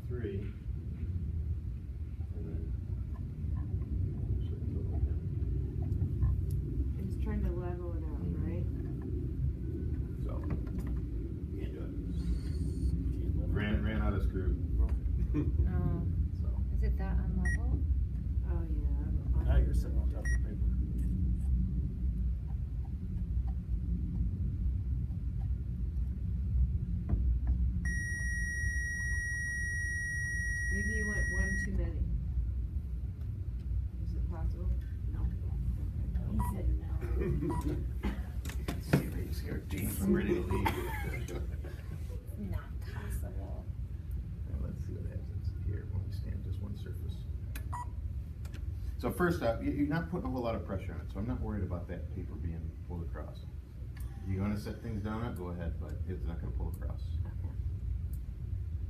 3. And then It's trying to level it out, right? so can't do it. Ran out of screw. Oh, So is it that unlevel? Oh, yeah. Now you're sitting on top of the paper. Maybe you went one too many. Is it possible? no. He said no. See our team from ready to leave. Not possible. And let's see what happens here when we stand just one surface. So first up, you're not putting a whole lot of pressure on it, so I'm not worried about that paper being pulled across. You want to set things down, go ahead, but it's not going to pull across.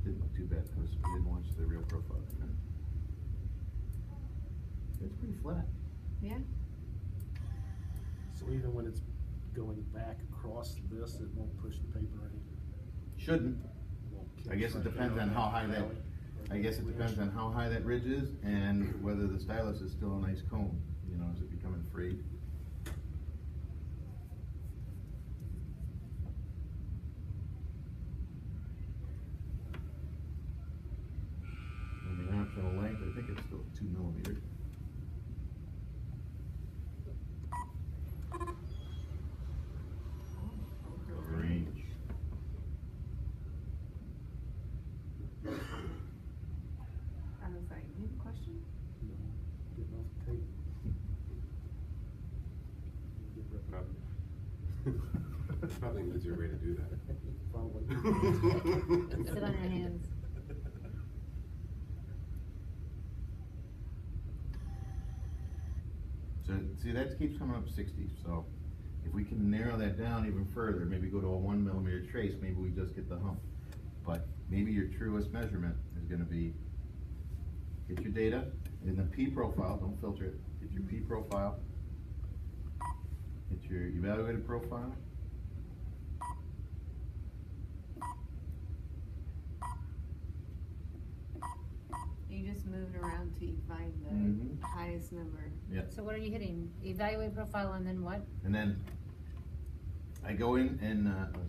Didn't look too bad because we didn't watch the real profile. It's pretty flat. Yeah. So even when it's going back across this, it won't push the paper any. Shouldn't. It won't I guess it depends on how high that. I guess it depends on how high that ridge is and whether the stylus is still a nice cone. You know, is it becoming free? And the optional length, I think it's still 2 millimeters. Range. I was like, you have a question? No, getting off the tape. Get ripped up. Probably an easier way to do that. Probably. Sit on your hands. So, see, that keeps coming up 60, so if we can narrow that down even further, maybe go to a 1 millimeter trace, maybe we just get the hump. But maybe your truest measurement is gonna be, get your data in the P profile, don't filter it, get your P profile, get your evaluated profile, You just moved around till you find the Mhm. highest number. So what are you hitting? Evaluate profile and then what? and then I go in and,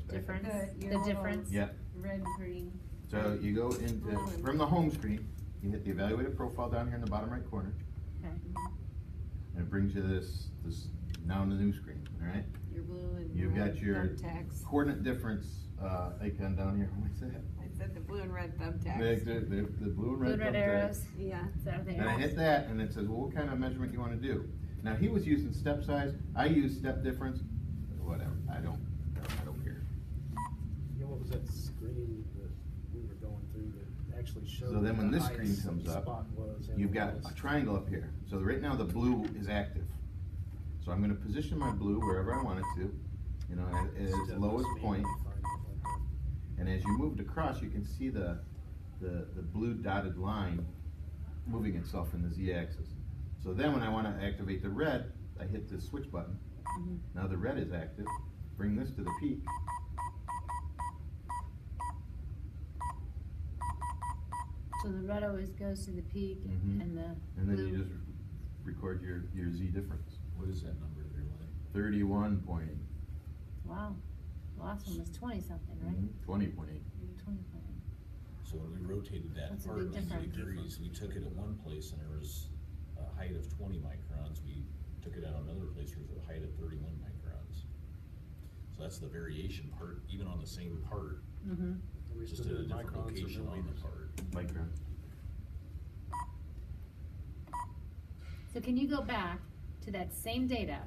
Difference? The- The your little- difference? yeah, Red, green. so you go into, from the home screen, you hit the evaluated profile down here in the bottom right corner, Okay. and it brings you this, now in the new screen, all right? Your blue and You've red got your thumbtacks. coordinate difference, icon down here, what's that? I said the blue and red The thumbtacks. blue and Blue red and red thumbtack. arrows. Yeah. Is that what they Then I are? hit that, and it says, well, what kind of measurement you wanna do? Now, he was using step size, I use step difference, whatever, I don't care. Yeah, what was that screen that we were going through that actually showed? So then when the this screen highest comes up, spot was and you've got was? a triangle up here. So right now the blue is active. So I'm gonna position my blue wherever I want it to, you know, at its Instead of lowest just point. manually finding it like that. And as you moved across, you can see the blue dotted line moving itself in the Z-axis. So then when I wanna activate the red, I hit the switch button. Mhm. Now the red is active. Bring this to the peak. So the red always goes to the peak Mhm. and the And then blue. you just record your Z difference. What is that number there, Lenny? 31.8. Wow. The last one was 20 something, right? 20.8. 20 something. So when we rotated that That's a part big 90 difference. degrees, we took it at one place and there was a height of 20 microns. We took it at another place where there was a height of 31 microns. So that's the variation part, even on the same part, Mm-hmm. We just still at a did different microns or location on the millimeters. part. Micron. So can you go back to that same data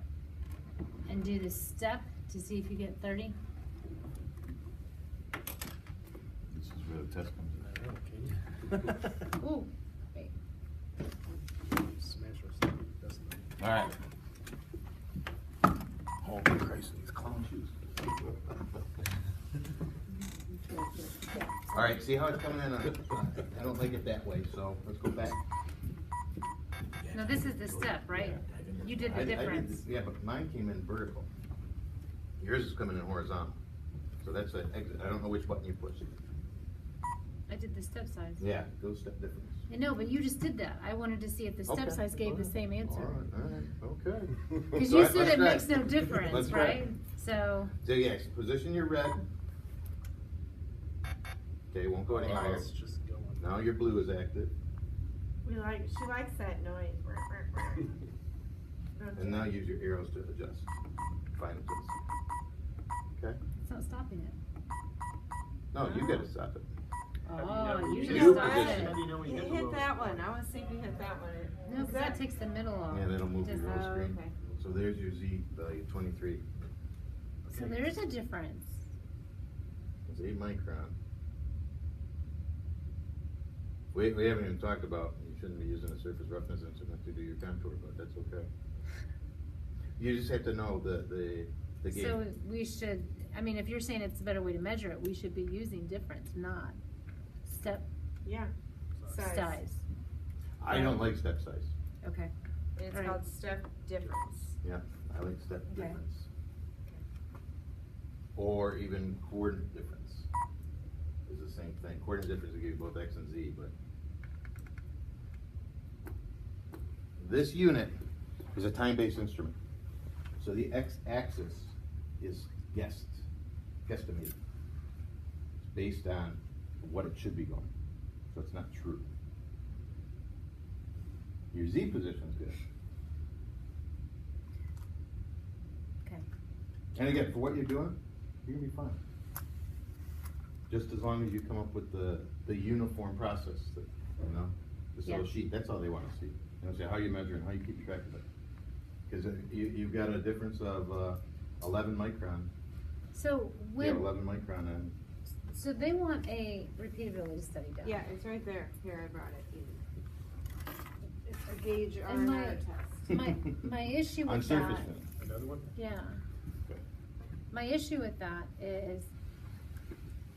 and do the step to see if you get 30? This is where the test comes in. I don't know, can you? Ooh, wait. Smash our stuff, doesn't it? All right. Oh, Christ, these clown shoes. All right, see how it's coming in? I don't like it that way, so let's go back. No, this is the step, right? You did I the did difference. this- Yeah, but mine came in vertical. Yours is coming in horizontal. So that's an exit. I don't know which button you push. I did the step size. Yeah, go step difference. I know, but you just did that. I wanted to see if the step Okay. size gave the same answer. Okay. Cause So you let's said it try makes no difference, Let's try right? So, So yes, position your red. Okay, won't go any Oh, higher. it's just going. Now your blue is active, She likes that noise. and now use your arrows to adjust. Fine adjust. Okay? it's not stopping it. No, you gotta stop it. Oh, you you just know stopped position. it. How do you know when you Hit hit the lowest that point? one, I wanna see if you hit that one. No, cause that takes the middle off. Yeah, that'll move your Just- roll screen. okay. So there's your Z value, 23. So there is a difference. It's 8 micron. We haven't even talked about, you shouldn't be using a surface roughness instrument to do your contour, but that's okay. You just have to know the game. So we should, I mean, if you're saying it's a better way to measure it, we should be using difference, not step Yeah, size. I don't like step size. Okay. It's Alright. called step difference. Yeah, I like step Okay. difference. Or even coordinate difference. Is the same thing. Coordinate difference will give you both X and Z, but. This unit is a time-based instrument. So the X-axis is guesstimated. It's based on what it should be going. So it's not true. Your Z position is good. Okay. And again, for what you're doing, you're gonna be fine. Just as long as you come up with the uniform process, that, you know, this little Yeah. sheet, that's all they wanna see. They wanna see how you measure and how you keep track of it. Cause you've got a difference of 11 micron. So You have with, 11 micron and so they want a repeatability study done. Yeah, it's right there. Here, I brought it. It's a gauge And my- R&R test. My issue on with surface that, finish. Another one? yeah, Okay. my issue with that is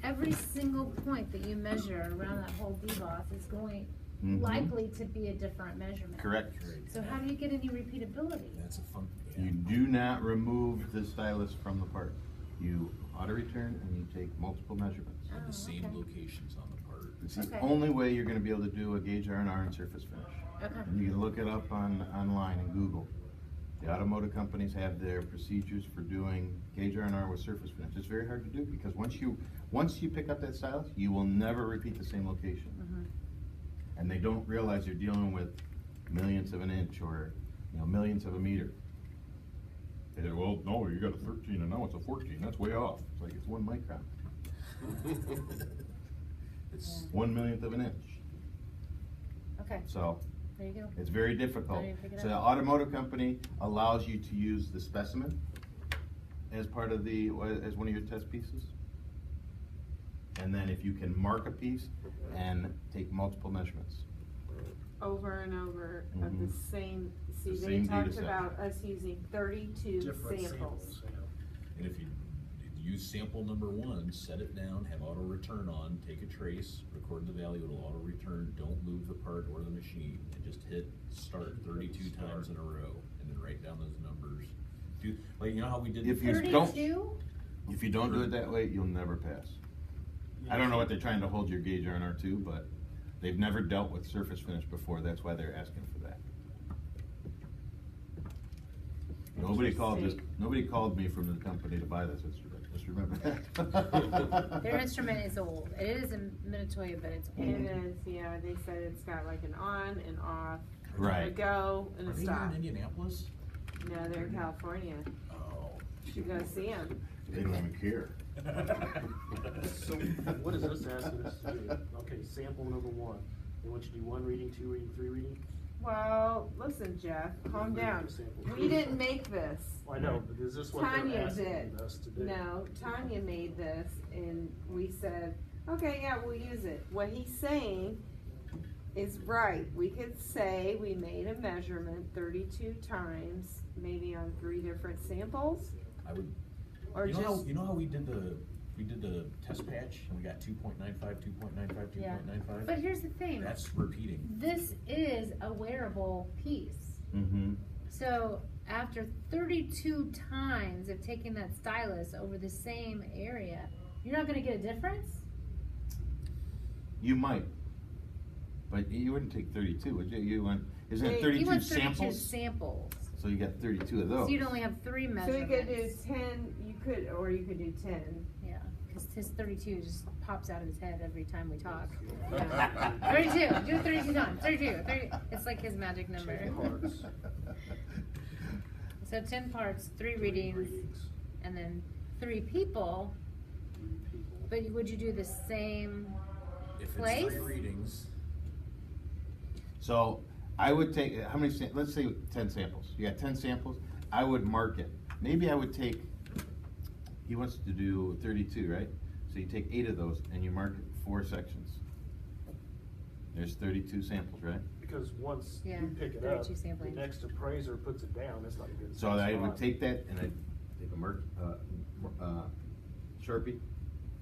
every single point that you measure around that whole DBOS is going, Mhm. likely to be a different measurement. Correct. So how do you get any repeatability? That's a fun, You do not remove the stylus from the part. You auto return and you take multiple measurements. Have Oh, the same okay. locations on the part. It's the Okay. only way you're gonna be able to do a gauge R&R and surface finish. Okay. And you can look it up online and Google. The automotive companies have their procedures for doing gauge R&R with surface finish. It's very hard to do because once you pick up that stylus, you will never repeat the same location. Mhm. And they don't realize you're dealing with millionths of an inch or, millionths of a meter. They say, well, no, you got a 13 and now it's a 14, that's way off. It's like, it's 1 micron, It's, 1 millionth of an inch. Okay, So, there you go. it's very difficult. Don't even pick it So the up. automotive company allows you to use the specimen as part of as one of your test pieces. And then if you can mark a piece and take multiple measurements. Over and over of the Mhm. same, see, The they same data talked set. about us using 32 Different samples. samples, yeah. and if you use sample number 1, set it down, have auto return on, take a trace, record the value, it'll auto return, don't move the part or the machine, and just hit start 32 times in a row, and then write down those numbers. Do, like, you know how we did. If you don't- 32? If you don't do it that way, you'll never pass. I don't know what they're trying to hold your gauge R&R to, but they've never dealt with surface finish before, that's why they're asking for that. Nobody called me from the company to buy this instrument, just remember that. Their instrument is old. It is a Minatoya, but it's It old. is, yeah, they said it's got like an on and off, a Right. go and Are a they here stop. in Indianapolis? No, they're in California. Oh. You should go see them. They don't even care. So what is this asking us to do? Okay, sample number 1. They want you to do 1 reading, 2 reading, 3 reading? Well, listen, Jeff, calm down. Sample. We didn't make this. Well, I know, but is this what Tanya they're asking did. us to do? No, Tanya made this and we said, okay, yeah, we'll use it. What he's saying is right. We could say we made a measurement 32 times, maybe on 3 different samples, I would, or you know just. how, you know how we did the test patch, and we got 2.95, 2.95, Yeah. 2.95? But here's the thing. That's repeating. This is a wearable piece. Mm-hmm. So after 32 times of taking that stylus over the same area, you're not gonna get a difference? You might, but you wouldn't take 32, would you? You want, isn't it Hey, 32 He wants 32 samples? samples. So you got 32 of those. So you'd only have 3 So measurements. you could do 10, or you could do 10. Yeah, because his 32 just pops out of his head every time we talk. Yeah. 32, do it 32 times, 32, 30. It's like his magic number. 10 parts. So 10 parts, 3 3 readings, and then 3 people. 3 people. But would you do the same If it's place? 3 readings, So I would take, how many, let's say 10 samples. You got 10 samples, I would mark it. Maybe I would take, he wants to do 32, right? So you take 8 of those and you mark it 4 sections. There's 32 samples, right? Because once Yeah, you pick it up, 32 the sampling. next appraiser puts it down, that's not a good. So I would spot. take that and I'd take a Sharpie,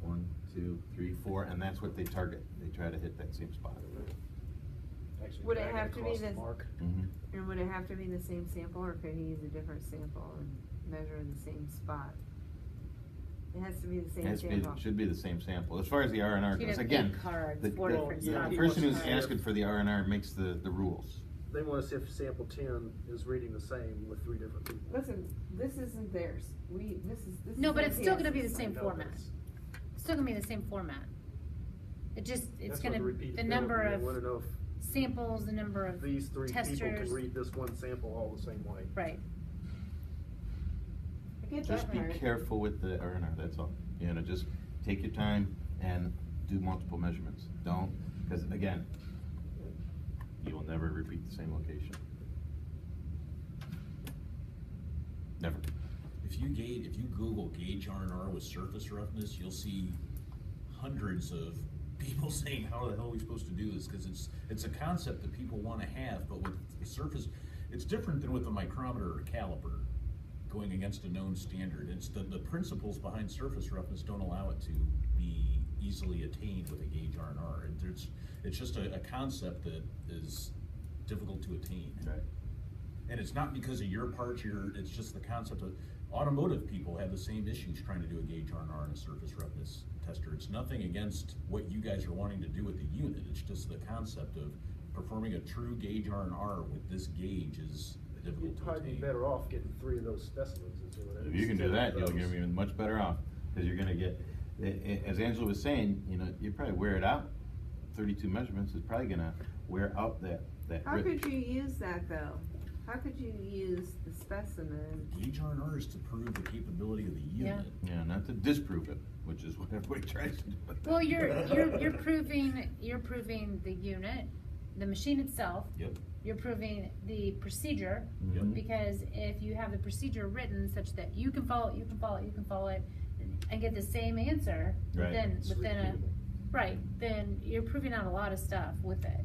1, 2, 3, 4, and that's what they target. They try to hit that same spot. Actually Would it drag have to be across the this- mark. Mhm. And would it have to be the same sample, or could he use a different sample and measure in the same spot? It has to be the It same has to be, sample. should be the same sample. As far as the R&R You'd goes, have again, 8 cards, the, 4 the- different yeah, the spots. person who's wants to have- asking for the R&R makes the rules. They want to see if sample 10 is reading the same with 3 different people. Listen, this isn't theirs. This No, is but it's still gonna be the NPS's. same I know format. this. It's still gonna be the same format. It's just, it's That's what gonna, repeat the film, number they wanna of know samples, the number if of these 3 people testers. can read this one sample all the same way. Right. I get Just that be part. careful with the R&R, that's all. You know, just take your time and do multiple measurements. Don't, because again, you will never repeat the same location. Never. if you Google gauge R&R with surface roughness, you'll see hundreds of people saying, how the hell are we supposed to do this? Cause it's a concept that people wanna have, but with the surface, it's different than with a micrometer or a caliper going against a known standard. It's the principles behind surface roughness don't allow it to be easily attained with a gauge R&R. It's just a concept that is difficult to attain. Right. And it's not because of your parts, it's just the concept of, automotive people have the same issues trying to do a gauge R&R and a surface roughness tester. It's nothing against what you guys are wanting to do with the unit, it's just the concept of performing a true gauge R&R with this gauge is difficult You'd to probably be attain. better off getting 3 of those specimens and see what happens. If you can do that, you'll Instead of get those. even much better off, because you're gonna get, as Angela was saying, you know, you probably wear it out. 32 measurements is probably gonna wear out that How rip. could you use that though? How could you use the specimen? Gauge R&R is to prove the capability of the Yeah. unit. Yeah, not to disprove it, which is what everybody tries to do. Well, you're proving the unit, the machine itself. Yep. You're proving the procedure, Mhm. because if you have the procedure written such that you can follow it, and get the same answer Right. It's within a, repeatable. right, then you're proving out a lot of stuff with it.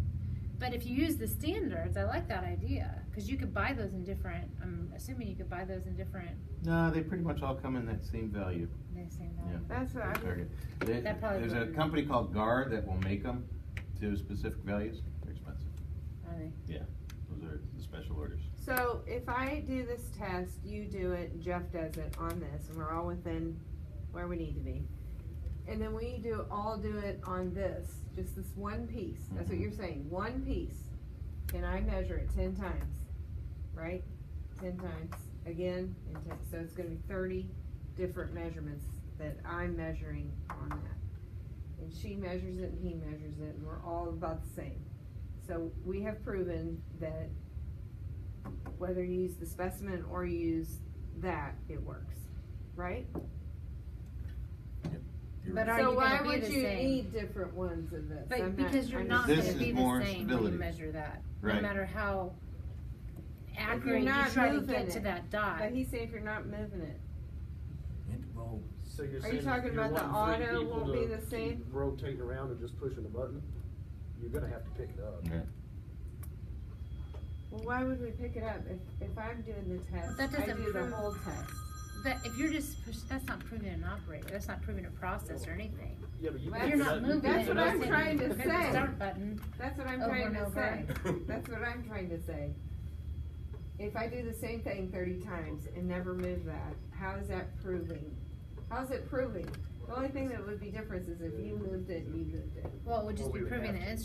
But if you use the standards, I like that idea, cause you could buy those in different, I'm assuming you could buy those in different, No, they pretty much all come in that same value. the same Yeah. value. That's what I Target. They- That probably There's a wouldn't- company called GAR that will make them to specific values. They're expensive. Are they? Yeah, those are the special orders. So if I do this test, you do it, Jeff does it on this, and we're all within where we need to be. And then we all do it on this, just this one piece, that's what Mhm. you're saying, one piece. And I measure it 10 times, right? 10 times, again, and 10, so it's gonna be 30 different measurements that I'm measuring on that. And she measures it and he measures it, and we're all about the same. So we have proven that whether you use the specimen or you use that, it works, right? You're But right. are So you why gonna be would the you same? need different ones of this? But I'm because you're I'm not This gonna is be more the same when stability. you measure that, no Right. matter how accurate you not try to moving get to it. that But dot. he's saying if you're not moving it. Well, So you're Are saying you if talking you're about the wanting 3 auto people won't be to the same? keep rotating around and just pushing a button, you're gonna have to pick it up. Yeah. Well, why would we pick it up? If I'm doing the test, That I doesn't do the prove- whole test. But if you're just, that's not proving an operator, that's not proving a process or anything. Yeah, but you Well, If pick you're it not up, you moving pick That's it, what it up I'm it's trying to hit the say. start button. That's what I'm Over trying and to over. say. That's what I'm trying to say. If I do the same thing 30 times and never move that, how is that proving? How's it proving? The only thing that would be different is if you moved it and you moved it. Well, it would just Well, be we would proving have the to.